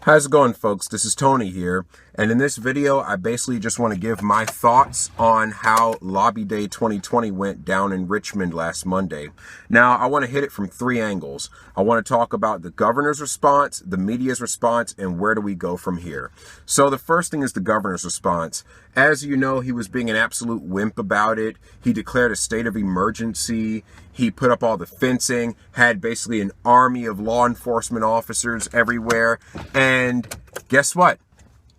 How's it going, folks? This is Tony here, and in this video I basically just want to give my thoughts on how Lobby Day 2020 went down in Richmond last Monday. Now, I want to hit it from three angles. I want to talk about the governor's response, the media's response, and where do we go from here. So the first thing is the governor's response. As you know, he was being an absolute wimp about it. He declared a state of emergency. He put up all the fencing, had basically an army of law enforcement officers everywhere. And guess what?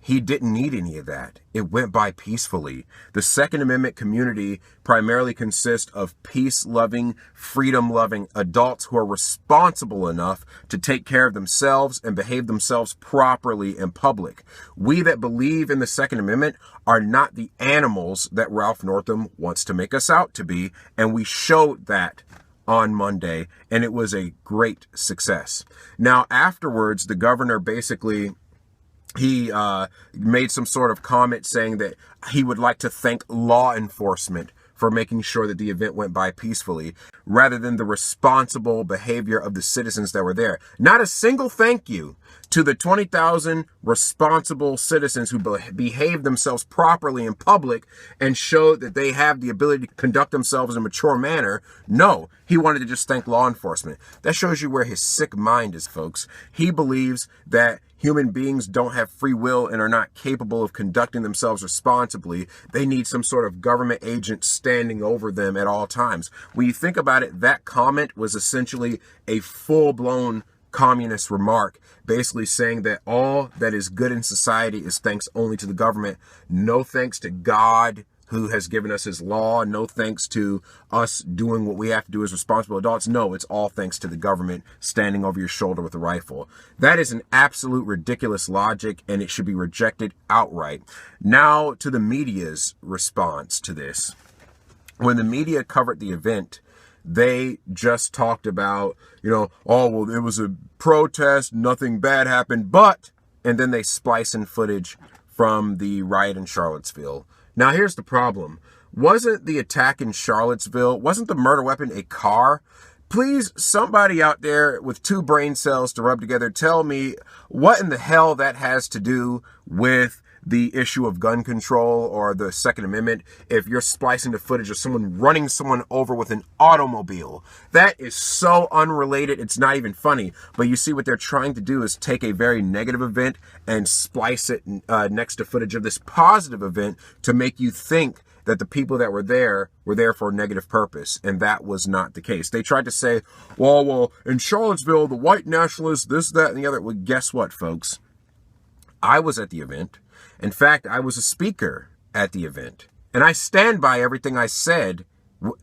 He didn't need any of that. It went by peacefully. The Second Amendment community primarily consists of peace-loving, freedom-loving adults who are responsible enough to take care of themselves and behave themselves properly in public. We that believe in the Second Amendment are not the animals that Ralph Northam wants to make us out to be, and we showed that on Monday, and it was a great success. Now, afterwards, the governor basically he made some sort of comment saying that he would like to thank law enforcement for making sure that the event went by peacefully, rather than the responsible behavior of the citizens that were there. Not a single thank you to the 20,000 responsible citizens who behaved themselves properly in public and showed that they have the ability to conduct themselves in a mature manner. No, he wanted to just thank law enforcement. That shows you where his sick mind is, folks. He believes that human beings don't have free will and are not capable of conducting themselves responsibly. They need some sort of government agent standing over them at all times. When you think about it, that comment was essentially a full-blown communist remark, basically saying that all that is good in society is thanks only to the government. No thanks to God, who has given us his law. No thanks to us doing what we have to do as responsible adults. No, it's all thanks to the government standing over your shoulder with a rifle. That is an absolute ridiculous logic, and it should be rejected outright. Now to the media's response to this. When the media covered the event, they just talked about, oh, well, it was a protest, nothing bad happened, but, and then they splice in footage from the riot in Charlottesville. Now, here's the problem. Wasn't the attack in Charlottesville, wasn't the murder weapon a car? Please, somebody out there with two brain cells to rub together, tell me what in the hell that has to do with the issue of gun control or the Second Amendment if you're splicing the footage of someone running someone over with an automobile. That is so unrelated, it's not even funny. But you see what they're trying to do is take a very negative event and splice it next to footage of this positive event to make you think that the people that were there for a negative purpose, and that was not the case. They tried to say, well, in Charlottesville, the white nationalists, this, that, and the other. Well, guess what, folks? I was at the event. In fact, I was a speaker at the event, and I stand by everything I said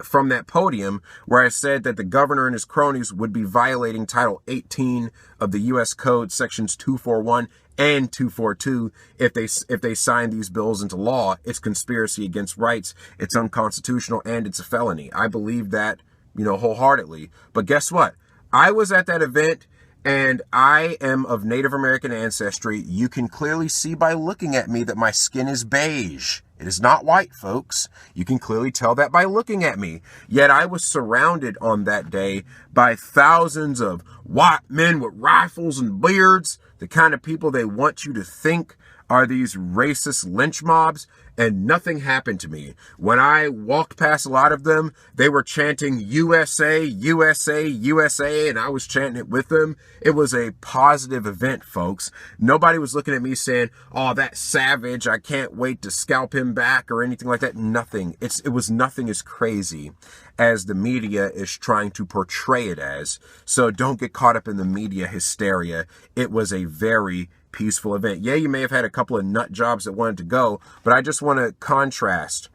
from that podium, where I said that the governor and his cronies would be violating Title 18 of the U.S. Code, Sections 241 and 242, if they sign these bills into law. It's conspiracy against rights, it's unconstitutional, and it's a felony. I believe that, wholeheartedly. But guess what? I was at that event, and I am of Native American ancestry. You can clearly see by looking at me that my skin is beige. It is not white, folks. You can clearly tell that by looking at me. Yet I was surrounded on that day by thousands of white men with rifles and beards, the kind of people they want you to think are these racist lynch mobs, and nothing happened to me. When I walked past a lot of them, they were chanting USA, USA, USA, and I was chanting it with them. It was a positive event, folks. Nobody was looking at me saying, oh, that savage, I can't wait to scalp him back, or anything like that. Nothing. It was nothing as crazy as the media is trying to portray it as. So don't get caught up in the media hysteria. It was a very peaceful event. Yeah, you may have had a couple of nut jobs that wanted to go, but I just want to contrast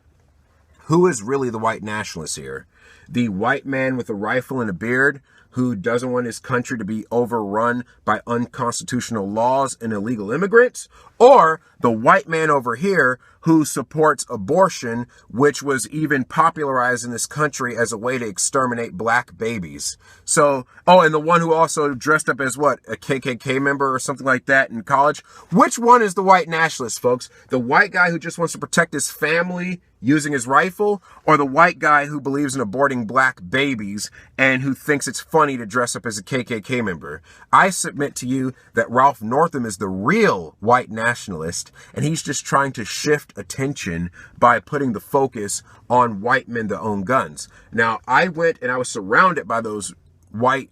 who is really the white nationalist here. The white man with a rifle and a beard who doesn't want his country to be overrun by unconstitutional laws and illegal immigrants, or the white man over here who supports abortion, which was even popularized in this country as a way to exterminate black babies. So, and the one who also dressed up as what, a KKK member or something like that in college. Which one is the white nationalist, folks? The white guy who just wants to protect his family using his rifle, or the white guy who believes in aborting black babies and who thinks it's funny to dress up as a KKK member? I submit to you that Ralph Northam is the real white nationalist, and he's just trying to shift attention by putting the focus on white men that own guns. Now, I went and I was surrounded by those white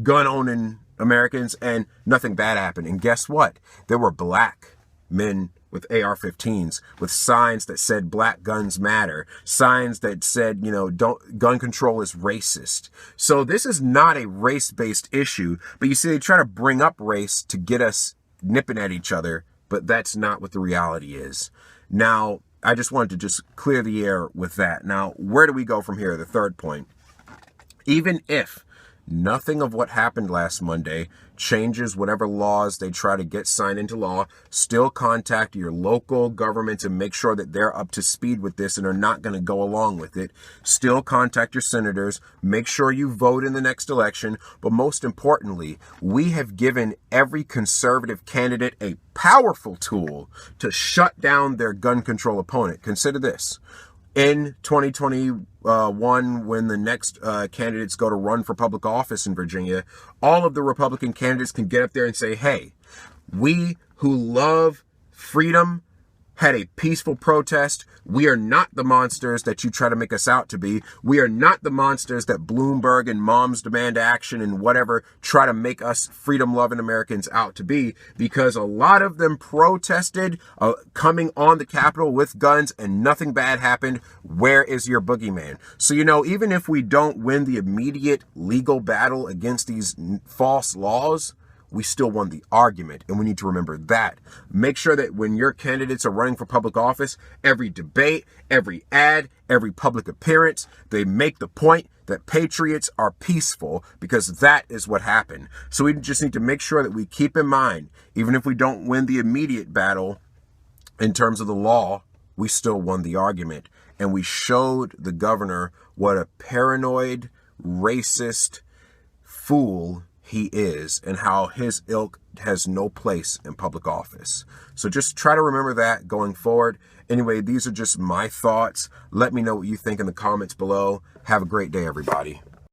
gun-owning Americans, and nothing bad happened. And guess what? There were black men with AR-15s, with signs that said black guns matter, signs that said, you know, gun control is racist. So this is not a race-based issue, but you see, they try to bring up race to get us nipping at each other, but that's not what the reality is. Now, I just wanted to just clear the air with that. Now, where do we go from here? The third point. Even if nothing of what happened last Monday changes whatever laws they try to get signed into law, still contact your local government and make sure that they're up to speed with this and are not going to go along with it. Still contact your senators. Make sure you vote in the next election. But most importantly, we have given every conservative candidate a powerful tool to shut down their gun control opponent. Consider this. In 2021, when the next candidates go to run for public office in Virginia, all of the Republican candidates can get up there and say, hey, we who love freedom had a peaceful protest. We are not the monsters that you try to make us out to be. We are not the monsters that Bloomberg and Moms Demand Action and whatever try to make us freedom-loving Americans out to be, because a lot of them protested coming on the Capitol with guns and nothing bad happened. Where is your boogeyman? So, you know, even if we don't win the immediate legal battle against these false laws, we still won the argument, and we need to remember that. Make sure that when your candidates are running for public office, every debate, every ad, every public appearance, they make the point that patriots are peaceful, because that is what happened. So we just need to make sure that we keep in mind, even if we don't win the immediate battle in terms of the law, we still won the argument. And we showed the governor what a paranoid, racist fool he is, and how his ilk has no place in public office. So just try to remember that going forward. Anyway, these are just my thoughts. Let me know what you think in the comments below. Have a great day, everybody.